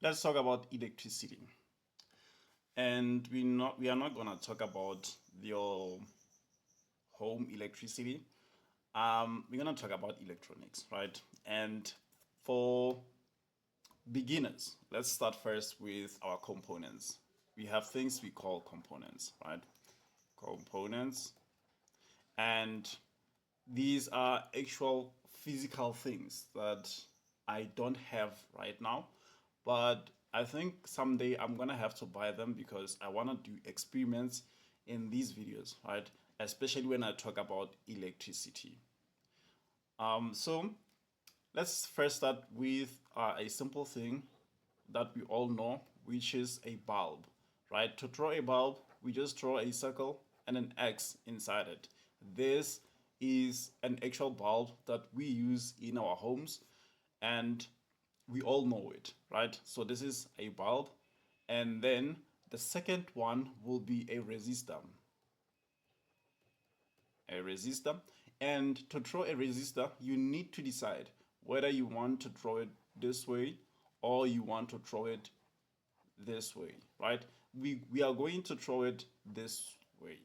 let's talk about electricity. And we are not gonna talk about your home electricity. We're gonna talk about electronics, right? And for beginners, let's start first with our components. We have things we call components, right? Components, and these are actual physical things that I don't have right now, but I think someday I'm gonna have to buy them because I wanna do experiments in these videos, right? Especially when I talk about electricity. So let's first start with a simple thing that we all know, which is a bulb, right? To draw a bulb, we just draw a circle and an X inside it. This is an actual bulb that we use in our homes, and we all know it, right? So this is a bulb, and then the second one will be a resistor. A resistor. And to draw a resistor, you need to decide whether you want to draw it this way or you want to draw it this way, right? We are going to draw it this way,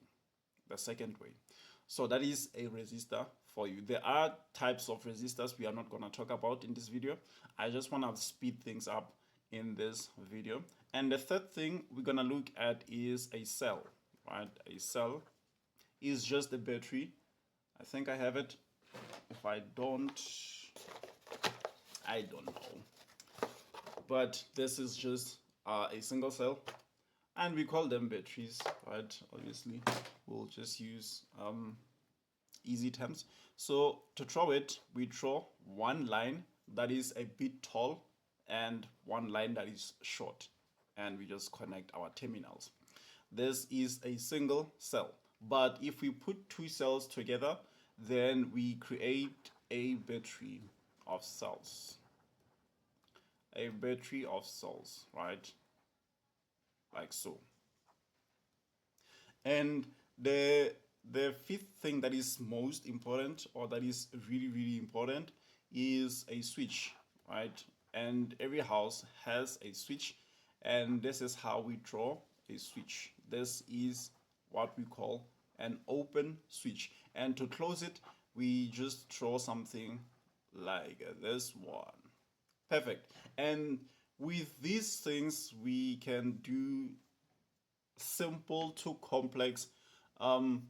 the second way. So that is a resistor for you. There are types of resistors we are not going to talk about in this video. I just want to speed things up in this video. And the third thing we're going to look at is a cell, right? A cell is just a battery. I think I have it. If I don't, I don't know. But this is just a single cell, and we call them batteries, right? Obviously, we'll just use easy terms. So to draw it, we draw one line that is a bit tall and one line that is short, and we just connect our terminals. This is a single cell, but if we put two cells together, then we create a battery of cells. A battery of cells, right? Like so. And the fifth thing that is most important, or that is really important, is a switch, right? And every house has a switch, and this is how we draw a switch. This is what we call an open switch, and to close it we just draw something like this one. Perfect. And with these things we can do simple to complex um,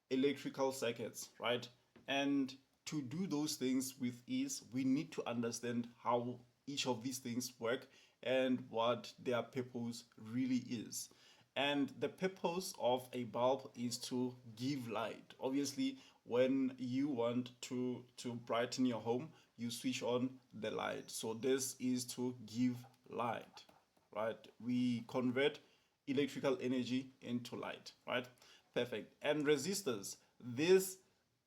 electrical circuits, right? And to do those things with ease, we need to understand how each of these things work and what their purpose really is. And the purpose of a bulb is to give light. Obviously, when you want to brighten your home, you switch on the light. So this is to give light, right? We convert electrical energy into light, right? Perfect. And resistors, this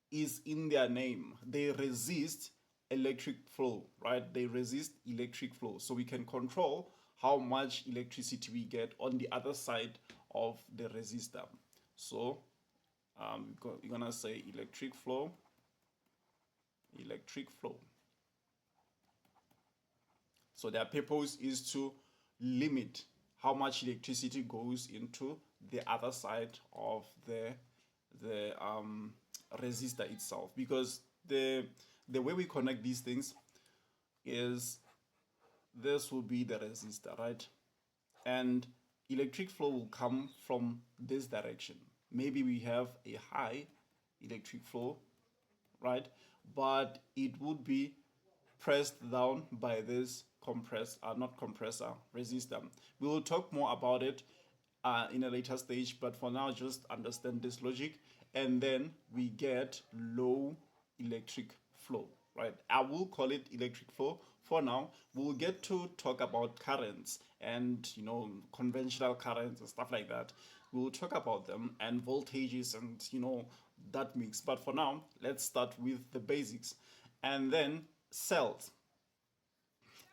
is in their name. They resist electric flow, right? They resist electric flow. So we can control how much electricity we get on the other side of the resistor. So you're gonna say electric flow, electric flow. So their purpose is to limit how much electricity goes into the other side of the resistor itself, because the way we connect these things is this will be the resistor, right? And electric flow will come from this direction. Maybe we have a high electric flow, right? But it would be pressed down by this not compressor, resistor. We will talk more about it in a later stage, but for now, just understand this logic, and then we get low electric flow, right? I will call it electric flow for now. We'll get to talk about currents and conventional currents and stuff like that. We'll talk about them and voltages and that mix. But for now, let's start with the basics, and then cells.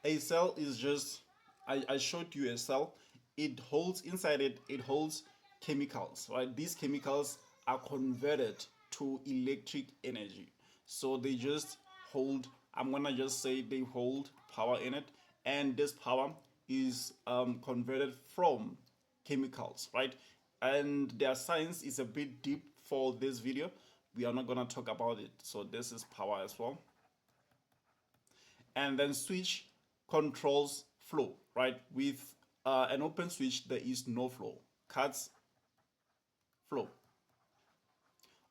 A cell is just, I showed you a cell. It holds inside it, it holds chemicals, right? These chemicals are converted to electric energy. So they just hold, I'm gonna just say they hold power in it, and this power is converted from chemicals, right? And their science is a bit deep for this video. We are not going to talk about it. So this is power as well. And then switch controls flow, right? With an open switch, there is no flow. Cuts flow,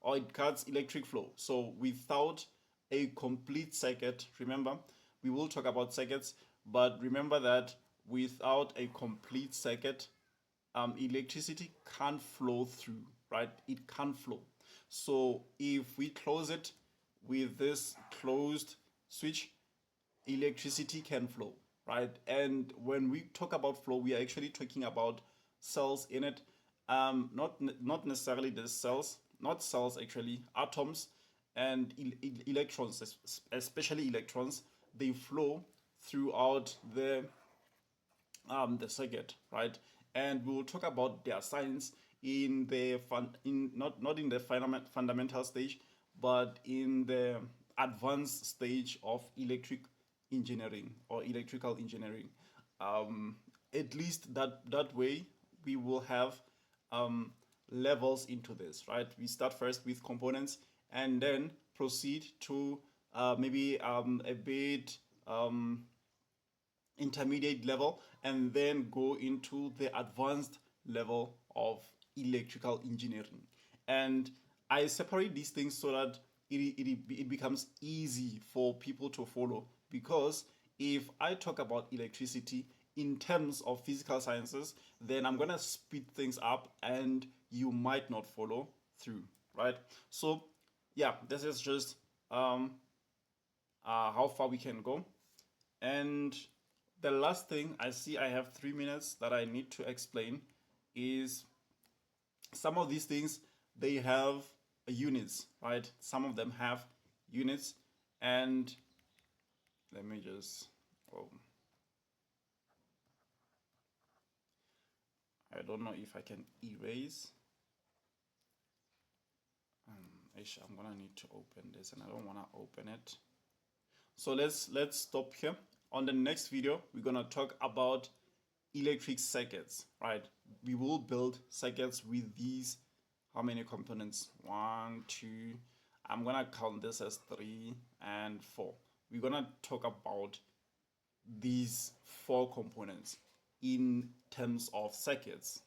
or it cuts electric flow. So without a complete circuit, remember, we will talk about circuits, but remember that without a complete circuit, electricity can't flow through, right? It can't flow. So if we close it with this closed switch, electricity can flow, right? And when we talk about flow, we are actually talking about cells in it. Not necessarily the cells, not cells actually, atoms and electrons, especially electrons, they flow throughout the circuit, right? And we will talk about their science in the not in the fundamental stage, but in the advanced stage of electric engineering or electrical engineering. At least that way we will have levels into this, right? We start first with components and then proceed to maybe a bit intermediate level, and then go into the advanced level of electrical engineering. And I separate these things so that it becomes easy for people to follow, because if I talk about electricity in terms of physical sciences, then I'm gonna speed things up and you might not follow through, right? So yeah, this is just how far we can go. And the last thing, I see I have 3 minutes that I need to explain, is some of these things, they have units, right? Some of them have units. And let me just, oh, I don't know if I can erase. Actually, I'm gonna need to open this, and I don't want to open it. So let's stop here. On the next video, we're gonna talk about electric circuits, right? We will build circuits with these, how many components? 1, 2, I'm gonna count this as 3 and 4. We're gonna talk about these 4 components in terms of circuits,